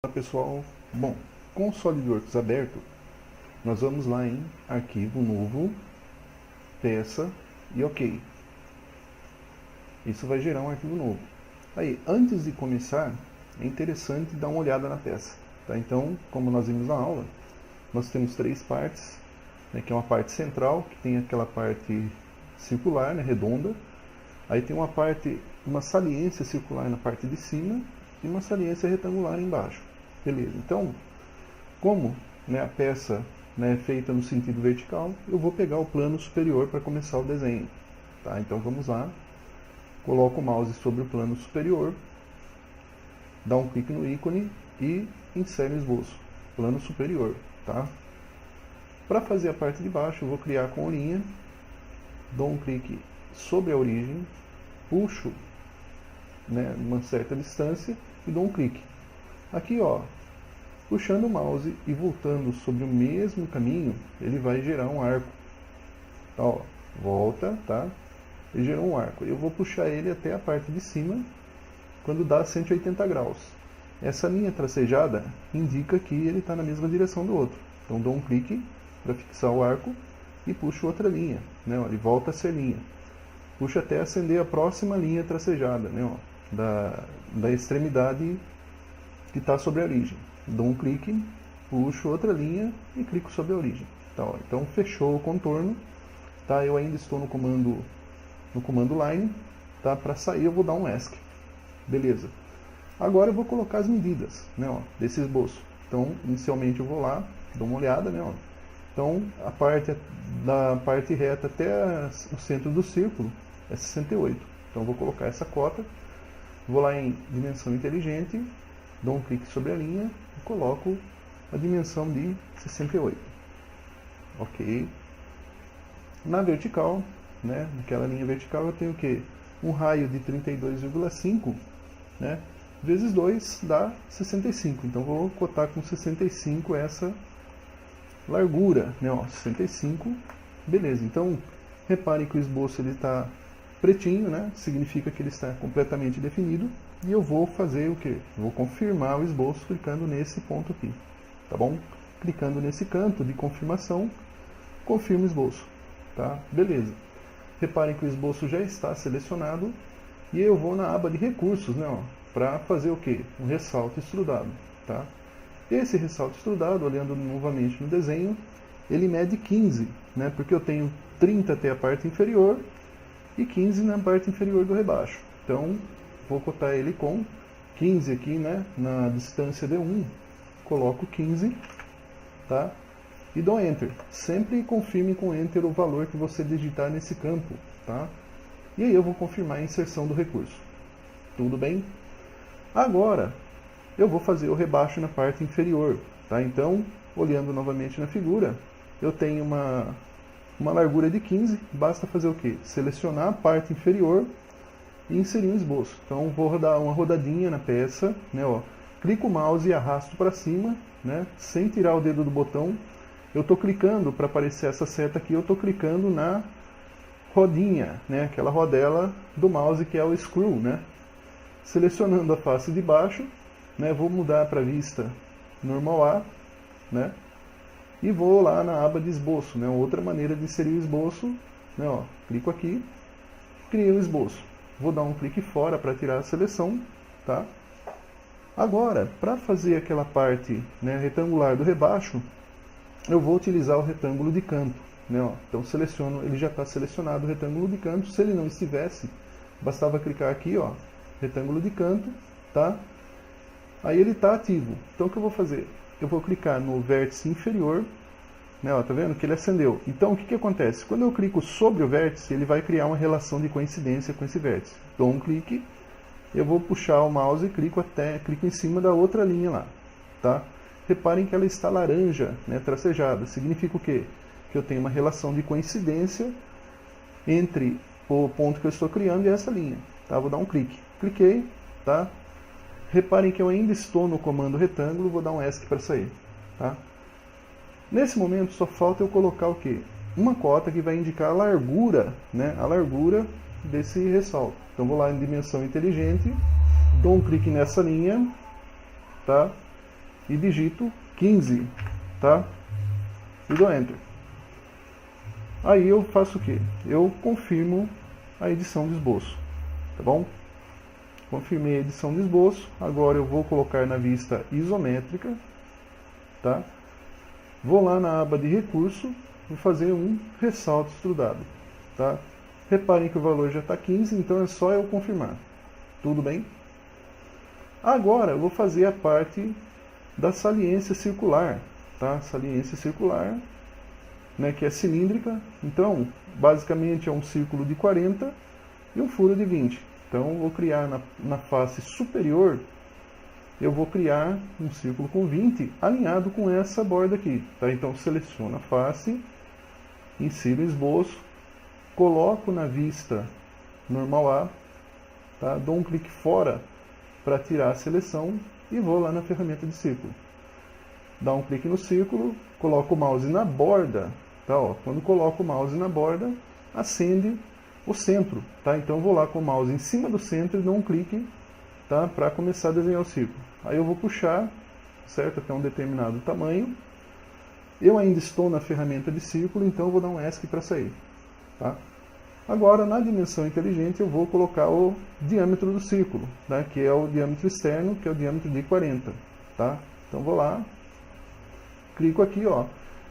Olá pessoal, bom, com o SolidWorks aberto, nós vamos lá em Arquivo Novo, Peça e OK. Isso vai gerar um arquivo novo. Aí, antes de começar, é interessante dar uma olhada na peça. Tá? Então, como nós vimos na aula, nós temos três partes, né, que é uma parte central, que tem aquela parte circular, né, redonda. Aí tem uma saliência circular na parte de cima e uma saliência retangular embaixo. Beleza, então, como, né, a peça, né, é feita no sentido vertical, eu vou pegar o plano superior para começar o desenho. Tá? Então vamos lá, coloco o mouse sobre o plano superior, dá um clique no ícone e insere o esboço, plano superior. Tá? Para fazer a parte de baixo, eu vou criar com linha, dou um clique sobre a origem, puxo, né, uma certa distância e dou um clique. Aqui, ó, puxando o mouse e voltando sobre o mesmo caminho, ele vai gerar um arco. Tá, ó, volta, tá? Ele gerou um arco. Eu vou puxar ele até a parte de cima, quando dá 180 graus. Essa linha tracejada indica que ele está na mesma direção do outro. Então dou um clique para fixar o arco e puxo outra linha, né? Ó, ele volta a ser linha. Puxo até acender a próxima linha tracejada, né? Ó, da extremidade que está sobre a origem. Dou um clique, puxo outra linha e clico sobre a origem. Tá, ó, então fechou o contorno. Tá, eu ainda estou no comando line. Tá, para sair eu vou dar um ESC. Beleza. Agora eu vou colocar as medidas, né, ó, desse esboço. Então inicialmente eu vou lá, dou uma olhada, né, ó. Então da parte reta até o centro do círculo é 68. Então eu vou colocar essa cota. Vou lá em dimensão inteligente, dou um clique sobre a linha e coloco a dimensão de 68. Ok. Na vertical, né, naquela linha vertical eu tenho o quê? Um raio de 32,5, né, vezes 2 dá 65. Então vou cotar com 65 essa largura, né, ó, 65. Beleza. Então reparem que o esboço ele está pretinho, né? Significa que ele está completamente definido. E eu vou fazer o que? Vou confirmar o esboço clicando nesse ponto aqui. Tá bom? Clicando nesse canto de confirmação, confirmo o esboço. Tá? Beleza. Reparem que o esboço já está selecionado. E eu vou na aba de recursos, né? Para fazer o que? Um ressalto extrudado. Tá? Esse ressalto extrudado, olhando novamente no desenho, ele mede 15, né? Porque eu tenho 30 até a parte inferior e 15 na parte inferior do rebaixo. Então, vou cotar ele com 15 aqui, né, na distância de 1. Coloco 15, tá? E dou Enter. Sempre confirme com Enter o valor que você digitar nesse campo, tá? E aí eu vou confirmar a inserção do recurso. Tudo bem? Agora, eu vou fazer o rebaixo na parte inferior, tá? Então, olhando novamente na figura, eu tenho uma largura de 15, basta fazer o quê? Selecionar a parte inferior e inserir um esboço. Então vou dar uma rodadinha na peça, né, ó. Clico o mouse e arrasto para cima, né, sem tirar o dedo do botão. Eu estou clicando, para aparecer essa seta aqui, eu estou clicando na rodinha, né, aquela rodela do mouse que é o screw, né. Selecionando a face de baixo, né, vou mudar para a vista normal A, né, e vou lá na aba de esboço, né, outra maneira de inserir o esboço, né, ó, clico aqui, criei o esboço. Vou dar um clique fora para tirar a seleção, tá? Agora, para fazer aquela parte, né, retangular do rebaixo, eu vou utilizar o retângulo de canto, né, ó. Então seleciono, ele já está selecionado o retângulo de canto. Se ele não estivesse, bastava clicar aqui, ó, retângulo de canto, tá? Aí ele está ativo. Então o que eu vou fazer? Eu vou clicar no vértice inferior, né, ó, tá vendo que ele acendeu. Então o que acontece? Quando eu clico sobre o vértice, ele vai criar uma relação de coincidência com esse vértice. Dou um clique, eu vou puxar o mouse e clico em cima da outra linha lá, tá? Reparem que ela está laranja, né, tracejada. Significa o quê? Que eu tenho uma relação de coincidência entre o ponto que eu estou criando e essa linha, tá? Vou dar um clique. Cliquei, tá? Reparem que eu ainda estou no comando retângulo, vou dar um ESC para sair, tá? Nesse momento só falta eu colocar o quê? Uma cota que vai indicar a largura, né? A largura desse ressalto. Então vou lá em dimensão inteligente, dou um clique nessa linha, tá? e digito 15, tá? E dou Enter. Aí eu faço o quê? Eu confirmo a edição de esboço, tá bom? Confirmei a edição de esboço, agora eu vou colocar na vista isométrica, tá? Vou lá na aba de recurso, vou fazer um ressalto extrudado, tá? Reparem que o valor já está 15, então é só eu confirmar. Tudo bem? Agora eu vou fazer a parte da saliência circular, tá? Saliência circular, né, que é cilíndrica. Então, basicamente é um círculo de 40 e um furo de 20. Então, eu vou criar na face superior, eu vou criar um círculo com 20 alinhado com essa borda aqui, tá? Então, seleciono a face, insiro o esboço, coloco na vista normal A, tá? Dou um clique fora para tirar a seleção e vou lá na ferramenta de círculo. Dá um clique no círculo, coloco o mouse na borda, tá? Ó, quando coloco o mouse na borda, acende o centro, tá? Então eu vou lá com o mouse em cima do centro e dou um clique, tá? Para começar a desenhar o círculo. Aí eu vou puxar, certo? Até um determinado tamanho. Eu ainda estou na ferramenta de círculo, então eu vou dar um ESC para sair, tá? Agora, na dimensão inteligente, eu vou colocar o diâmetro do círculo, né? Que é o diâmetro externo, que é o diâmetro de 40, tá? Então vou lá, clico aqui, ó.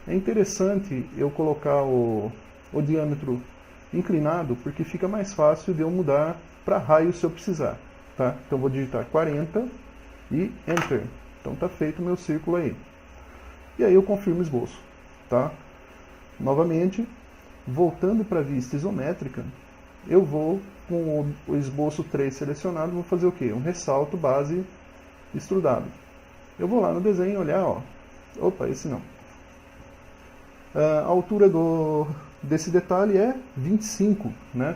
É interessante eu colocar o diâmetro inclinado, porque fica mais fácil de eu mudar para raio se eu precisar, tá? Então vou digitar 40 e Enter. Então tá feito o meu círculo aí. E aí eu confirmo o esboço, tá? Novamente, voltando para a vista isométrica, eu vou, com o esboço 3 selecionado, vou fazer o quê? Um ressalto base extrudado. Eu vou lá no desenho olhar, ó. Opa, esse não. A altura desse detalhe é 25, né?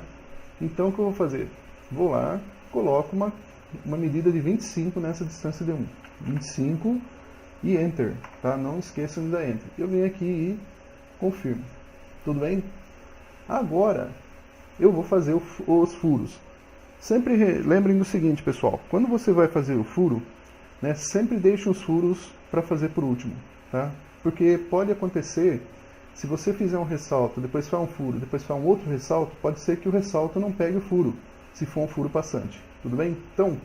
Então o que eu vou fazer? Vou lá, coloco uma medida de 25 nessa distância de 1. 25 e Enter, tá? Não esqueçam de dar Enter. Eu venho aqui e confirmo. Tudo bem? Agora eu vou fazer os furos. Sempre lembrem do seguinte, pessoal. Quando você vai fazer o furo, né, sempre deixe os furos para fazer por último, tá? Porque pode acontecer, se você fizer um ressalto, depois faz um furo, depois faz um outro ressalto, pode ser que o ressalto não pegue o furo, se for um furo passante. Tudo bem? Então,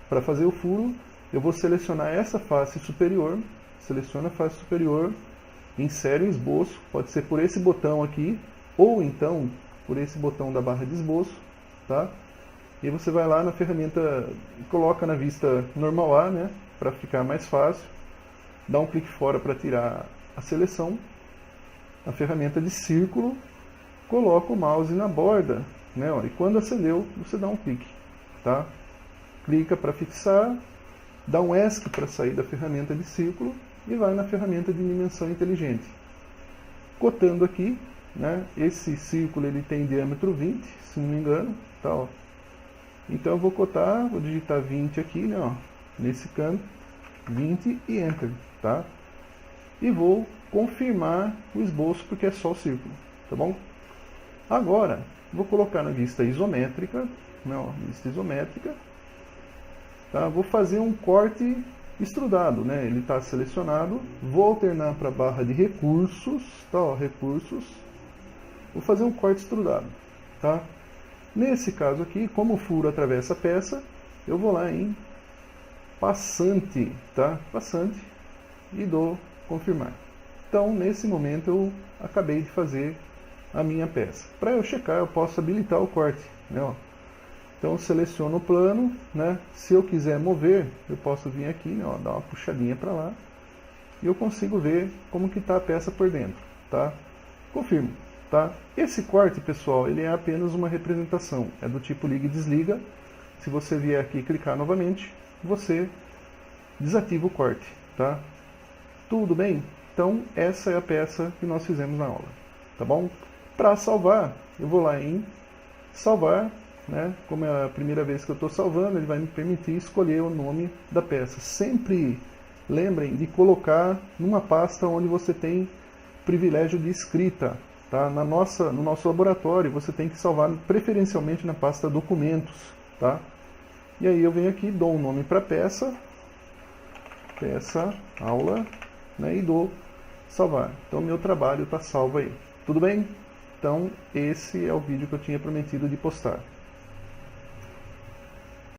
para fazer o furo, eu vou selecionar essa face superior, seleciono a face superior, insere o esboço, pode ser por esse botão aqui, ou então por esse botão da barra de esboço, tá? E você vai lá na ferramenta, coloca na vista normal A, né, para ficar mais fácil, dá um clique fora para tirar a seleção, na ferramenta de círculo, coloca o mouse na borda, né, ó, e quando acendeu, você dá um clique, tá? Clica para fixar, dá um ESC para sair da ferramenta de círculo e vai na ferramenta de dimensão inteligente. Cotando aqui, né, esse círculo ele tem diâmetro 20, se não me engano, tá, ó. Então eu vou cotar, vou digitar 20 aqui, né, ó, nesse canto, 20 e Enter, tá? E vou confirmar o esboço porque é só o círculo, tá bom? Agora, vou colocar na vista isométrica, né, ó, vista isométrica, tá? Vou fazer um corte extrudado, né? Ele está selecionado, vou alternar para a barra de recursos, tá, ó, recursos, vou fazer um corte extrudado, tá? Nesse caso aqui, como o furo atravessa a peça, eu vou lá em passante, tá? Passante, e dou confirmar. Então, nesse momento, eu acabei de fazer a minha peça. Para eu checar, eu posso habilitar o corte, né, ó. Então, eu seleciono o plano, né? Se eu quiser mover, eu posso vir aqui, né, ó, dar uma puxadinha para lá, e eu consigo ver como que está a peça por dentro, tá? Confirmo, tá? Esse corte, pessoal, ele é apenas uma representação, é do tipo liga e desliga. Se você vier aqui e clicar novamente, você desativa o corte, tá? Tudo bem? Então, essa é a peça que nós fizemos na aula, tá bom? Para salvar, eu vou lá em salvar, né? Como é a primeira vez que eu estou salvando, ele vai me permitir escolher o nome da peça. Sempre lembrem de colocar numa pasta onde você tem privilégio de escrita, tá? No nosso laboratório, você tem que salvar preferencialmente na pasta documentos, tá? E aí eu venho aqui, dou um nome para a peça, peça, aula, né, e dou salvar. Então meu trabalho está salvo aí. Tudo bem? Então esse é o vídeo que eu tinha prometido de postar.